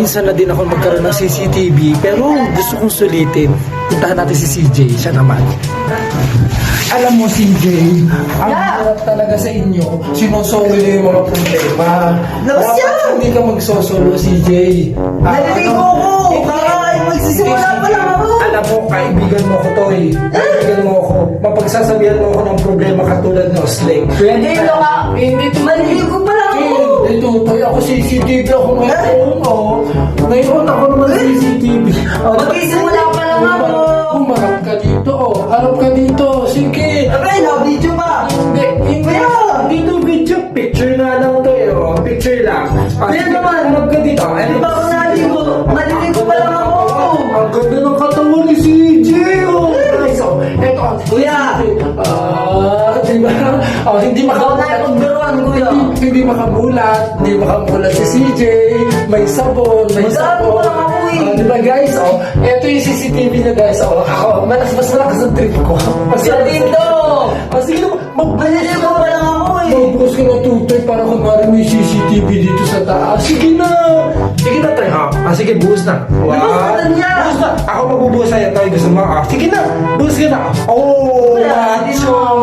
minsan na din ako magkaroon ng CCTV, pero gusto kong sulitin. Puntahan natin si CJ, siya naman. Alam mo, CJ, ang hirap talaga sa inyo. Sinosolo niyo yung mga problema. Labas Dapat yan! hindi ka magsosolo, CJ. Naliligo ko! Ay, magsisimula pa lang ako! Alam mo, kaibigan mo ako, Toy. Kaibigan mo ako. Mapagsasabihan mo ako ng problema katulad ng Slay. Hindi lang nga! Hindi maliligo pa lang ako! Ito, Toy, ako CCTV ako ngayon. Ngayon ako naman CCTV. Magsisimula pa lang ako! Humarap ka dito, harap ka dito. Sige. Abay, na-video pa! Hindi dito video. Picture na lang to Picture lang. Kaya naman. Harap ka dito. Di ba ako naligo? Maliligo pa lang ako! Ang ganda ng katawan ni CJ, Guys, eto. Kuya! Diba? Hindi Ikaw na yung pagbiruan, kuya! Hindi makamulat si CJ. May sabon, Mag-aaral pa lang ako Diba guys, eto yung CCTV niya guys. Ako, mas malakas ang trip ko. Kuya dito! Sige na, Maliligo pa lang ako Magbukas ka na tutoy para kunwari may CCTV dito sa taas. Sige na! Sige na tayo. Sige, buhos na. Buhos na. Buhos na. Ako magbubuhos sa'yo tayo. Gusto mo? Sige na. Buhos ka na. Oh, Wala, hindi macho.